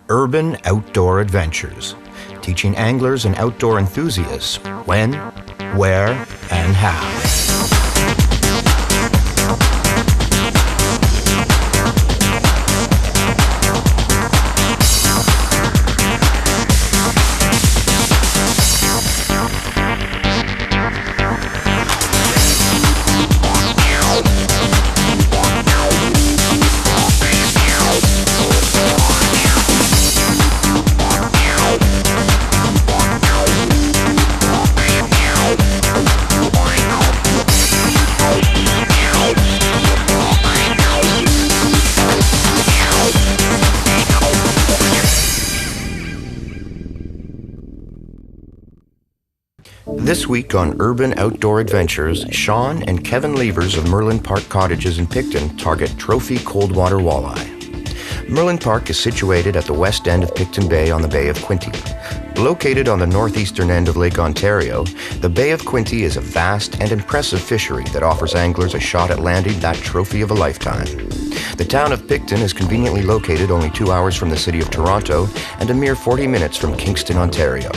Urban Outdoor Adventures, teaching anglers and outdoor enthusiasts when, where, and how. This week on Urban Outdoor Adventures, Shaun and Kevin Lavers of Merlin Park Cottages in Picton target trophy cold water walleye. Merlin Park is situated at the west end of Picton Bay on the Bay of Quinte. Located on the northeastern end of Lake Ontario, the Bay of Quinte is a vast and impressive fishery that offers anglers a shot at landing that trophy of a lifetime. The town of Picton is conveniently located only 2 hours from the city of Toronto and a mere 40 minutes from Kingston, Ontario.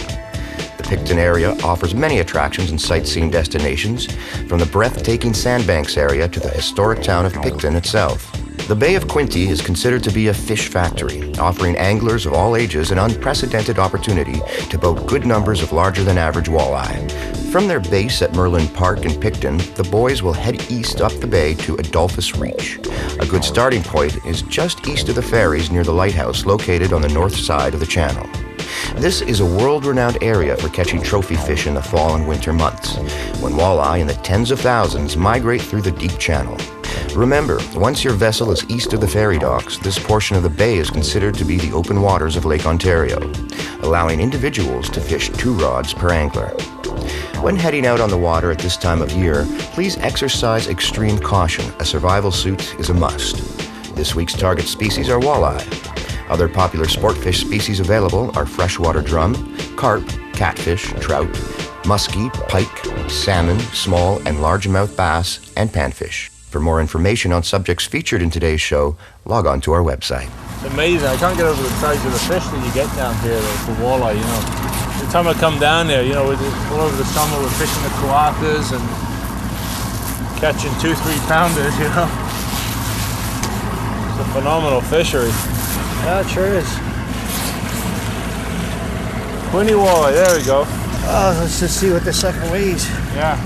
The Picton area offers many attractions and sightseeing destinations, from the breathtaking Sandbanks area to the historic town of Picton itself. The Bay of Quinte is considered to be a fish factory, offering anglers of all ages an unprecedented opportunity to boat good numbers of larger-than-average walleye. From their base at Merlin Park in Picton, the boys will head east up the bay to Adolphus Reach. A good starting point is just east of the ferries near the lighthouse located on the north side of the channel. This is a world-renowned area for catching trophy fish in the fall and winter months, when walleye in the tens of thousands migrate through the deep channel. Remember, once your vessel is east of the ferry docks, this portion of the bay is considered to be the open waters of Lake Ontario, allowing individuals to fish 2 rods per angler. When heading out on the water at this time of year, please exercise extreme caution. A survival suit is a must. This week's target species are walleye. Other popular sport fish species available are freshwater drum, carp, catfish, trout, muskie, pike, salmon, small and largemouth bass, and panfish. For more information on subjects featured in today's show, log on to our website. It's amazing. I can't get over the size of the fish that you get down here for walleye, you know. The time I come down there, you know, all over the summer we're fishing the coatas and catching 2-3 pounders, you know. It's a phenomenal fishery. Yeah, it sure is. Quinte walleye, there we go. Oh, let's just see what the sucker weighs. Yeah.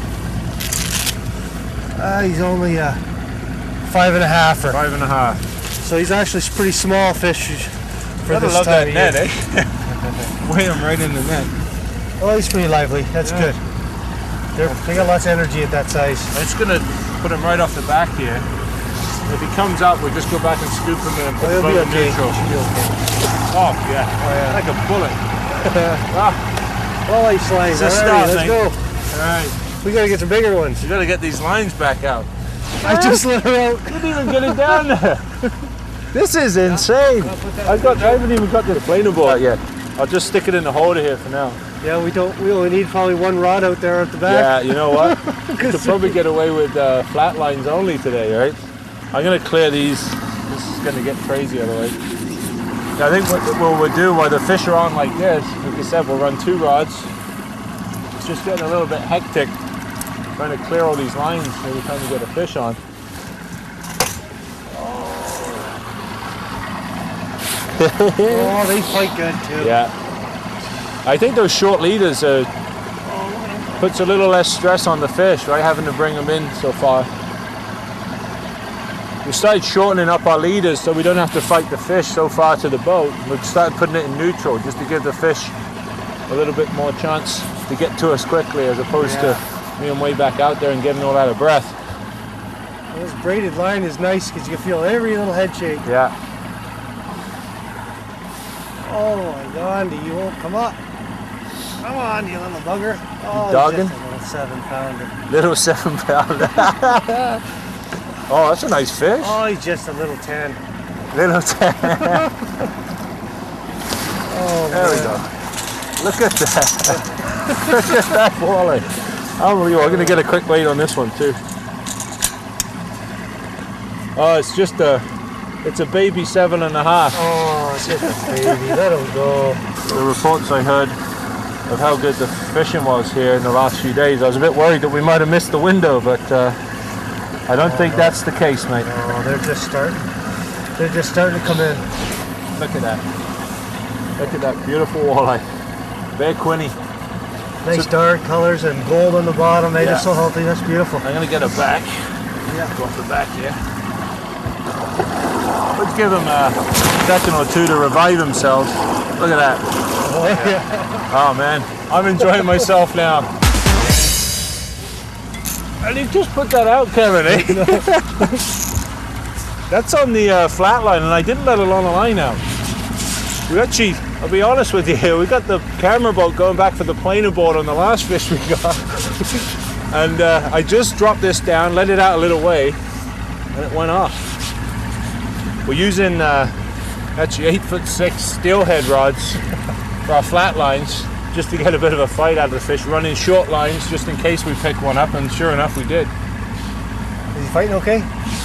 He's only 5.5. 5.5. So he's actually a pretty small fish for this love time that of net, year. eh? Weigh him right in the net. Well, he's pretty lively. That's good. They got lots of energy at that size. I'm just gonna put him right off the back here. If he comes up, we'll just go back and scoop him in and put him in neutral. He'll be okay. Oh yeah, like a bullet. Walleye slides. It's a All right, start, let's go. All right. We gotta get some bigger ones. You gotta get these lines back out. I just let her out. You didn't even get it down there. This is insane. I haven't even got the planer board yet. I'll just stick it in the holder here for now. Yeah, we only need probably 1 rod out there at the back. Yeah, you know what? We could probably get away with flat lines only today, right? I'm gonna clear these. This is gonna get crazy otherwise. Yeah, I think what we'll do while the fish are on like this, like I said, we'll run 2 rods. It's just getting a little bit hectic trying to clear all these lines every time we get a fish on. Oh, they fight good too. Yeah. I think those short leaders puts a little less stress on the fish, right? Having to bring them in so far. We started shortening up our leaders so we don't have to fight the fish so far to the boat. We've started putting it in neutral just to give the fish a little bit more chance to get to us quickly, as opposed to being way back out there and getting all out of breath. Well, this braided line is nice because you can feel every little head shake. Yeah. Oh my God, you won't come up. Come on, you little bugger. Oh, dogging? Just a little 7-pounder. Little 7-pounder. Oh, that's a nice fish. Oh, he's just a little 10. Little 10. Oh, there we go. Look at that. Look at that walleye. Unbelievable. I'm going to get a quick weight on this one too. Oh, it's a baby 7.5. Oh, Oh, get the baby. Let him go. The reports I heard of how good the fishing was here in the last few days, I was a bit worried that we might have missed the window, but I don't think that's the case, mate. Oh, they're just starting. They're just starting to come in. Look at that. Look at that beautiful walleye. Very quinny. Nice dark colors and gold on the bottom. They're just so healthy. That's beautiful. I'm going to get a back. Yeah. Go off the back here. Let's give them a second or two to revive themselves. Look at that. Oh, yeah. Oh man, I'm enjoying myself now. And you just put that out, Kevin, eh? That's on the flat line, and I didn't let it on the line out. We actually, I'll be honest with you here, we got the camera boat going back for the planer board on the last fish we got. And I just dropped this down, let it out a little way, and it went off. We're using actually 8'6" steelhead rods for our flat lines, just to get a bit of a fight out of the fish, running short lines just in case we pick one up, and sure enough we did. Is he fighting okay?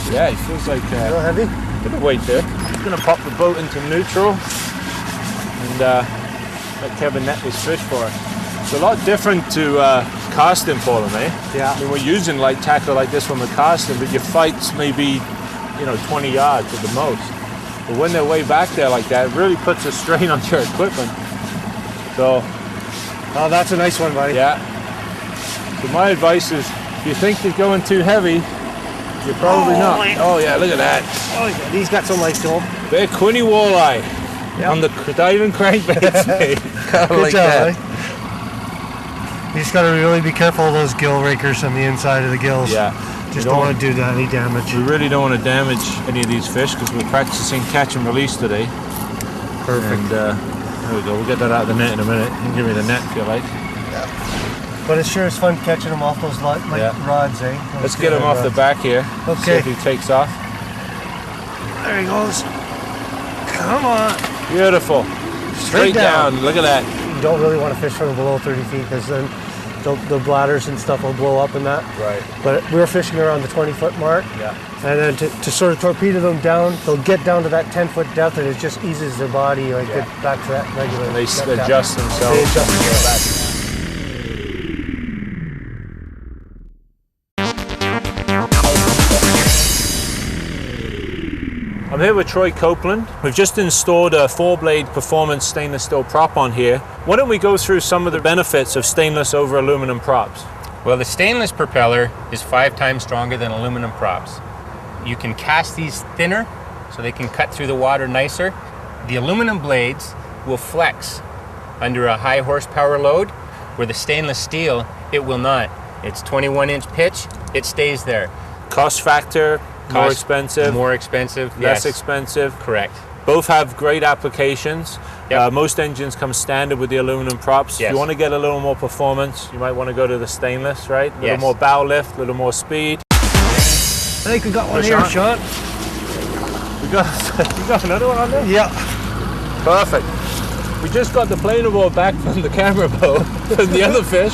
Yeah, he feels like A little heavy? a bit of weight there. I'm going to pop the boat into neutral and let Kevin net this fish for it. It's a lot different to casting for them, eh? Yeah. I mean, we're using light tackle like this when we're casting, but your fights may be, 20 yards at the most. But when they're way back there like that, it really puts a strain on your equipment. So, Oh, that's a nice one, buddy. yeah. So my advice is, if you think you're going too heavy, you're probably not. Oh yeah, look at that. Oh, yeah. He's got some life to him. Very quinny walleye on the diving crankbaits. Good job, buddy. You just got to really be careful of those gill rakers on the inside of the gills. Yeah. Just don't want to do that, any damage. We really don't want to damage any of these fish because we're practicing catch and release today. Perfect. And there we go. We'll get that out of the net in a minute. You can give me the net if you like. But it sure is fun catching them off those rods, eh? Those Let's get him off the back here. Okay. See if he takes off. There he goes. Come on. Beautiful. Straight down. Look at that. You don't really want to fish from below 30 feet because then the bladders and stuff will blow up in that. Right. But we were fishing around the 20-foot mark. Yeah. And then to sort of torpedo them down, they'll get down to that 10-foot depth and it just eases their body, get back to that regular They depth. adjust themselves. They adjust themselves. I'm here with Troy Copeland. We've just installed a 4-blade performance stainless steel prop on here. Why don't we go through some of the benefits of stainless over aluminum props? Well, the stainless propeller is 5 times stronger than aluminum props. You can cast these thinner so they can cut through the water nicer. The aluminum blades will flex under a high horsepower load, where the stainless steel, it will not. It's 21-inch pitch, it stays there. Cost factor, more expensive, More expensive, less yes. expensive. Correct. Both have great applications. Yep. Most engines come standard with the aluminum props. If Yes. you want to get a little more performance, you might want to go to the stainless, right? A little Yes. more bow lift, a little more speed. I think we got one here, Sean. You got another one on there? Yeah. Perfect. We just got the planer board back from the camera boat from the other fish.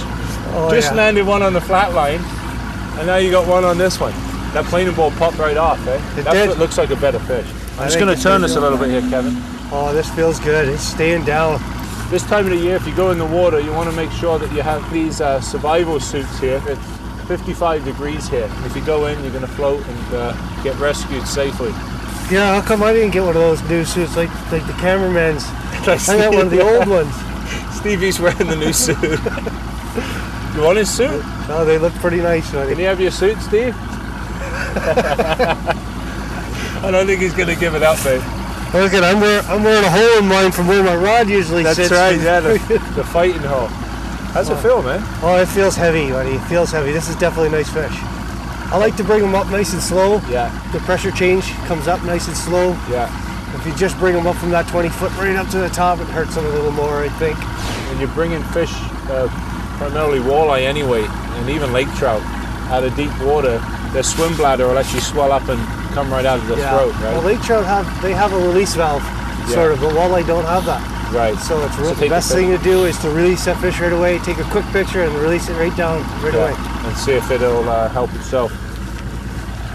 Oh, Just yeah. landed one on the flat line, and now you got one on this one. That planer board popped right off, eh? It That's did. what looks like a better fish. I'm just think going it's to turn good this a little bit here, Kevin. Oh, this feels good. It's staying down. This time of the year, if you go in the water, you want to make sure that you have these survival suits here. It's 55 degrees here. If you go in, you're going to float and get rescued safely. Yeah, how come I didn't get one of those new suits like the cameraman's? I got one of the old ones. Stevie's wearing the new suit. You want his suit? Oh, they look pretty nice, buddy. Can you have your suit, Steve? I don't think he's going to give it up, mate. Look at, I'm wearing a hole in mine from where my rod usually That's sits. right, yeah, the fighting hole. How's it feel, man? Oh, it feels heavy, buddy. It feels heavy. This is definitely a nice fish. I like to bring them up nice and slow. Yeah, The pressure change comes up nice and slow. yeah. If you just bring them up from that 20-foot right up to the top, it hurts them a little more, I think. When you're bringing fish, primarily walleye anyway, and even lake trout, out of deep water, their swim bladder will actually swell up and come right out of the throat, right? Well, lake trout have a release valve, sort of, but walleye don't have that. Right. So it's take the best the thing to do is to release that fish right away, take a quick picture and release it right down right away. And see if it'll help itself.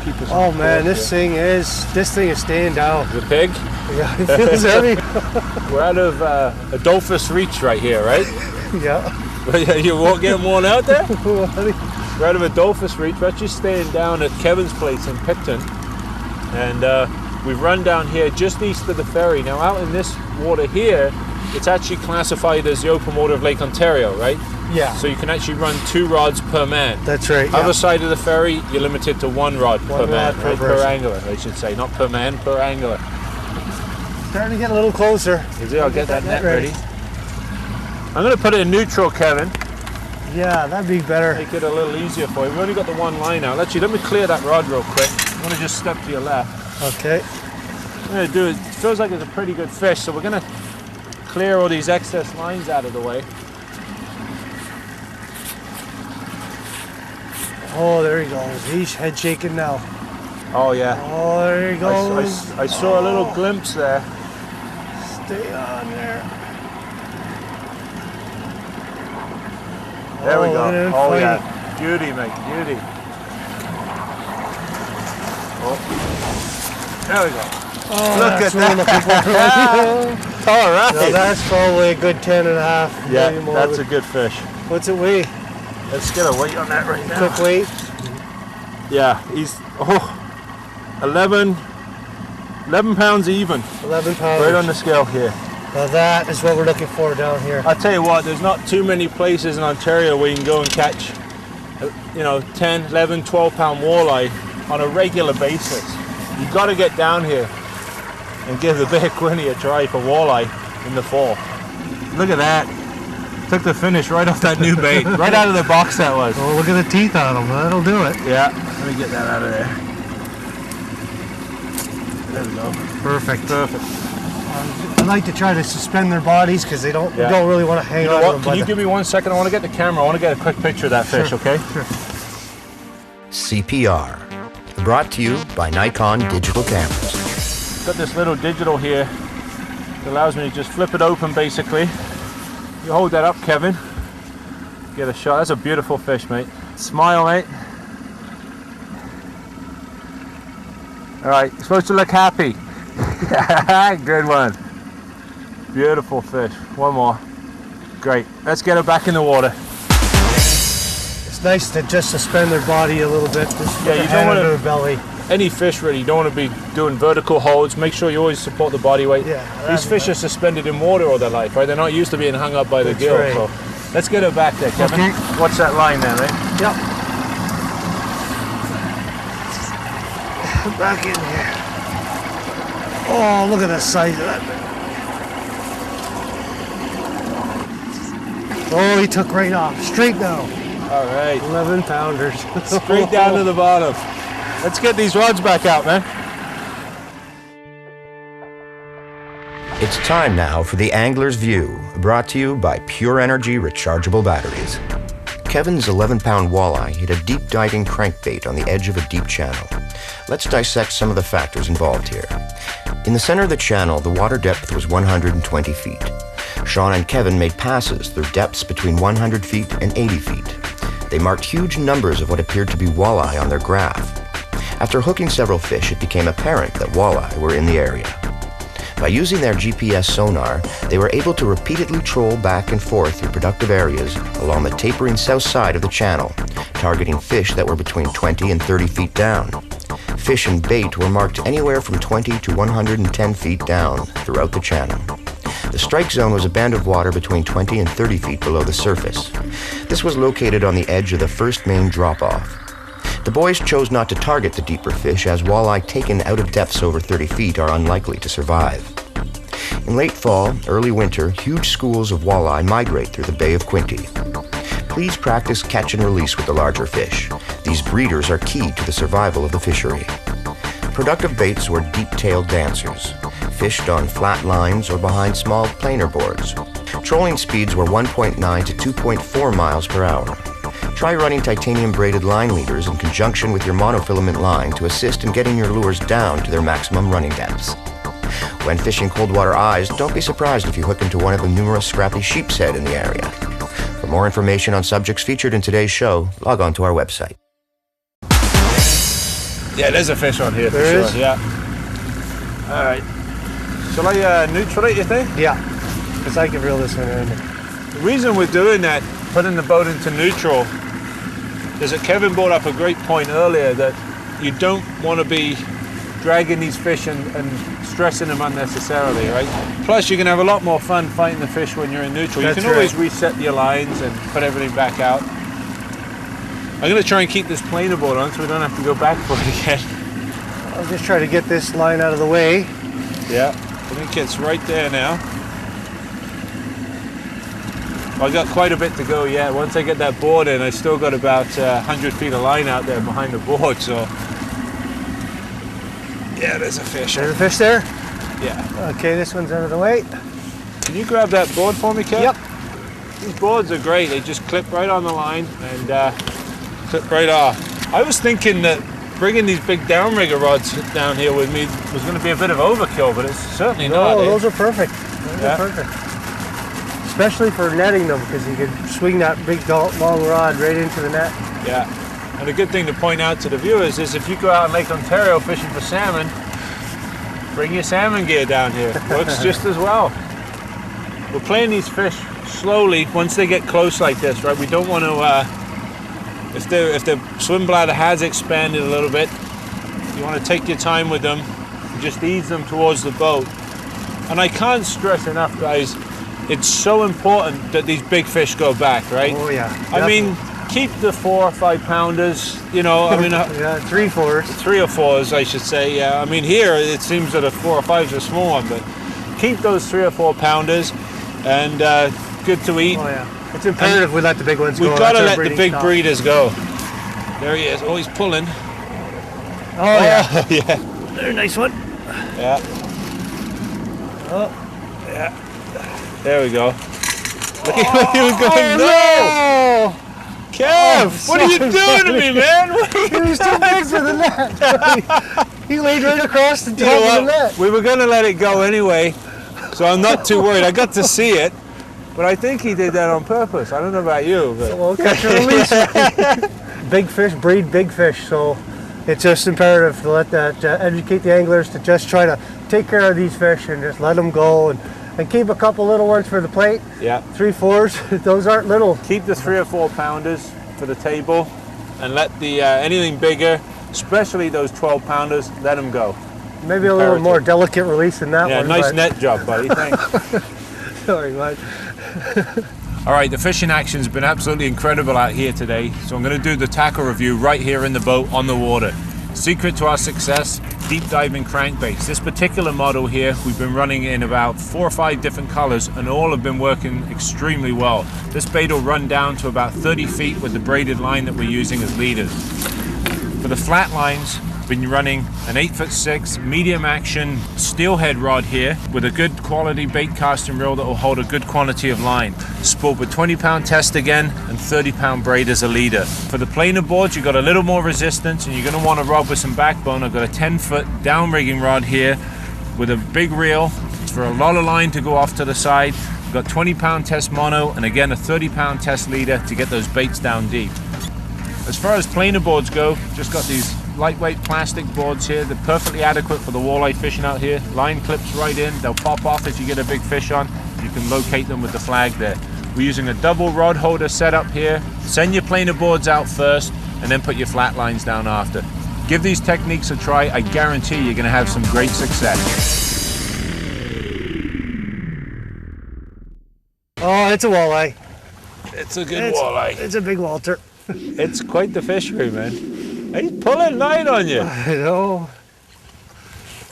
keep us. Oh man, this thing is staying down. The pig. Yeah, it feels heavy. We're out of Adolphus Reach right here, right? Yeah. You won't get worn out there? We're out of Adolphus Reach. We're actually staying down at Kevin's place in Picton. And we've run down here just east of the ferry. Now out in this water here, it's actually classified as the open water of Lake Ontario, right? Yeah. So you can actually run 2 rods per man. That's right. Other side of the ferry, you're limited to 1 rod per man, per right? Per person. angler, I should say. Not per man, per angler. Starting to get a little closer. I'll get that net ready. I'm going to put it in neutral, Kevin. Yeah, that'd be better. Make it a little easier for you. We've only got the 1 line out. Actually, let me clear that rod real quick. I'm going to just step to your left. Okay. I'm going to do it. It feels like it's a pretty good fish, so we're going to clear all these excess lines out of the way. Oh, there he goes. He's head shaking now. Oh, yeah. Oh, there he goes. I saw a little glimpse there. Stay on there. There we go. Oh, fighting. yeah. Beauty, mate. Beauty. Oh. There we go. Oh, Look at that. All right. No, that's probably a good 10 and a half. Yeah, maybe more. that's a good fish. What's it weigh? Let's get a weight on that right now. Quick weight. Yeah, he's 11 pounds even. 11 pounds. Right on the scale here. Now that is what we're looking for down here. I'll tell you what, there's not too many places in Ontario where you can go and catch, 10, 11, 12 pound walleye on a regular basis. You've got to get down here and give the Bay of Quinte a try for walleye in the fall. Look at that. Took the finish right off that new bait. Right out of the box that was. Oh, look at the teeth on them. That'll do it. Yeah, let me get that out of there. There we go. Perfect. Perfect. I like to try to suspend their bodies because they don't really want to hang on to them. Can you give me 1 second? I want to get the camera. I want to get a quick picture of that fish, okay? Sure. CPR, brought to you by Nikon digital cameras. Got this little digital here that allows me to just flip it open basically. You hold that up, Kevin. Get a shot. That's a beautiful fish, mate. Smile, mate. All right, you're supposed to look happy. Good one. Beautiful fish. One more. Great. Let's get it back in the water. It's nice to just suspend their body a little bit. Just Yeah, you don't want to. their belly. Any fish really, you don't want to be doing vertical holds. Make sure you always support the body weight. Yeah, these fish are suspended in water all their life, right? They're not used to being hung up by the That's gill. right. So let's get her back there, Kevin. Okay. Watch that line there, mate. Yep. Back in here. Oh, look at the size of that. Oh, he took right off. Straight down. All right. 11 pounders. Straight down to the bottom. Let's get these rods back out, man. It's time now for the Angler's View, brought to you by Pure Energy rechargeable batteries. Kevin's 11-pound walleye hit a deep diving crankbait on the edge of a deep channel. Let's dissect some of the factors involved here. In the center of the channel, the water depth was 120 feet. Shaun and Kevin made passes through depths between 100 feet and 80 feet. They marked huge numbers of what appeared to be walleye on their graph. After hooking several fish, it became apparent that walleye were in the area. By using their GPS sonar, they were able to repeatedly troll back and forth through productive areas along the tapering south side of the channel, targeting fish that were between 20 and 30 feet down. Fish and bait were marked anywhere from 20 to 110 feet down throughout the channel. The strike zone was a band of water between 20 and 30 feet below the surface. This was located on the edge of the first main drop-off. The boys chose not to target the deeper fish as walleye taken out of depths over 30 feet are unlikely to survive. In late fall, early winter, huge schools of walleye migrate through the Bay of Quinte. Please practice catch and release with the larger fish. These breeders are key to the survival of the fishery. Productive baits were deep-tailed dancers, fished on flat lines or behind small planer boards. Trolling speeds were 1.9 to 2.4 miles per hour. Try running titanium braided line leaders in conjunction with your monofilament line to assist in getting your lures down to their maximum running depths. When fishing cold water eyes, don't be surprised if you hook into one of the numerous scrappy sheep's head in the area. For more information on subjects featured in today's show, log on to our website. Yeah, there's a fish on here for There sure. is? Yeah. All right. Shall I neutral it, you think? Yeah, because I can reel this one in. The reason we're doing that, putting the boat into neutral, is that Kevin brought up a great point earlier that you don't want to be dragging these fish and stressing them unnecessarily, right? Plus, you can have a lot more fun fighting the fish when you're in neutral. That's you can always right. reset your lines and put everything back out. I'm going to try and keep this planer board on so we don't have to go back for it again. I'll just try to get this line out of the way. Yeah, I think it's right there now. I've got quite a bit to go yet. Once I get that board in, I still got about 100 feet of line out there behind the board, so. Yeah, there's a fish. There's a fish there. Yeah. Okay, this one's out of the way. Can you grab that board for me, Kev? Yep. These boards are great. They just clip right on the line and clip right off. I was thinking that bringing these big downrigger rods down here with me was going to be a bit of overkill, but it's certainly not. No, eh? those are perfect. Those Yeah. are perfect. Especially for netting them, because you can swing that big long rod right into the net. Yeah. And a good thing to point out to the viewers is if you go out in Lake Ontario fishing for salmon, bring your salmon gear down here. Works just as well. We're playing these fish slowly once they get close like this, right? We don't want to, if the swim bladder has expanded a little bit, you want to take your time with them and just ease them towards the boat. And I can't stress enough, guys, it's so important that these big fish go back, right? Oh yeah. I mean, keep the 4 or 5 pounders, you know, I mean, yeah, 3 4s. 3 or 4s, I should say. Yeah, I mean, here it seems that a 4 or 5 is a small one, but keep those 3 or 4 pounders and good to eat. Oh yeah. It's imperative we let the big ones go. We've got to That's our let the breeding big stock. breeders go. There he is. Oh, he's pulling. Oh yeah. Oh, yeah. There's a nice one. Yeah. Oh. Yeah. There we go. Look at where he was going. No! Kev, what are you doing to me, man? He was too big for the net. He laid right across the You top know of the what? net. We were going to let it go anyway, so I'm not too worried. I got to see it, but I think he did that on purpose. I don't know about you, but Well, catch and release. Big fish breed big fish, so it's just imperative to let that educate the anglers to just try to take care of these fish and just let them go and keep a couple little ones for the plate. yeah. 3 4s, those aren't little. Keep the 3 or 4 pounders for the table, and let the anything bigger, especially those 12 pounders, let them go. Maybe a little more delicate release than that Yeah, one. nice but- net job, buddy. Thanks. Sorry, bud. All right, the fishing action's been absolutely incredible out here today, so I'm going to do the tackle review right here in the boat on the water. Secret to our success, deep diving crankbaits. This particular model here, we've been running in about 4 or 5 different colors and all have been working extremely well. This bait will run down to about 30 feet with the braided line that we're using as leaders. For the flat lines, been running an 8'6" medium action steelhead rod here with a good quality bait casting reel that will hold a good quantity of line. Spooled with 20-pound test again and 30-pound braid as a leader. For the planer boards, you've got a little more resistance and you're going to want to rod with some backbone. I've got a 10-foot down rigging rod here with a big reel. It's for a lot of line to go off to the side. We've got 20-pound test mono and again a 30-pound test leader to get those baits down deep. As far as planer boards go, just got these lightweight plastic boards here. They're perfectly adequate for the walleye fishing out here. Line clips right in. They'll pop off if you get a big fish on. You can locate them with the flag there. We're using a double rod holder setup here. Send your planer boards out first and then put your flat lines down after. Give these techniques a try. I guarantee you're going to have some great success. Oh, it's a walleye. It's a good walleye. It's a big Walter. It's quite the fishery, man. He's pulling line on you. I know.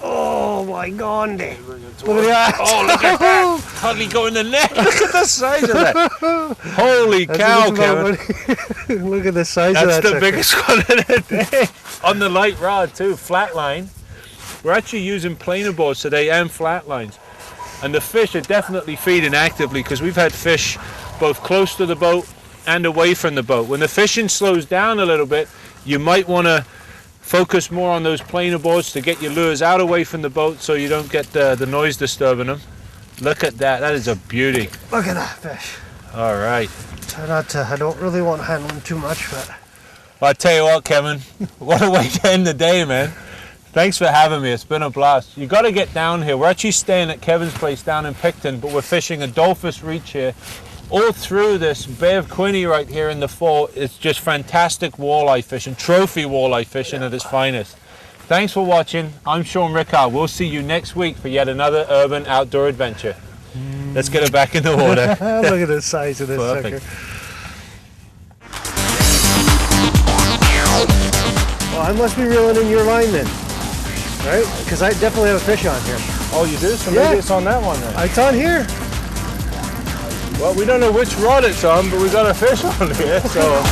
Oh my God. Look at that. Oh, look at that. Hardly go in the net. Look at the size of that. Holy cow, Kevin. Look at the size of that. That's the sucker. biggest one in the day. On the light rod too, flat line. We're actually using planer boards today and flat lines. And the fish are definitely feeding actively because we've had fish both close to the boat and away from the boat. When the fishing slows down a little bit, you might want to focus more on those planer boards to get your lures out away from the boat so you don't get the noise disturbing them. Look at that, that is a beauty. Look at that fish. All right. Try not to, I don't really want to handle him too much, but Well, I tell you what, Kevin, what a way to end the day, man. Thanks for having me. It's been a blast. You got to get down here. We're actually staying at Kevin's place down in Picton, but we're fishing a Dolphus Reach here. All through this Bay of Quinte right here in the fall, it's just fantastic walleye fishing, trophy walleye fishing at its finest. Thanks for watching. I'm Shaun Rickard. We'll see you next week for yet another urban outdoor adventure. Let's get it back in the water. Look at the size of this Perfect. sucker. Well, I must be reeling in your line then, right? Because I definitely have a fish on here. Oh, you do? So Yeah. maybe it's on that one then. It's on here. Well, we don't know which rod it's on, but we got a fish on here, so...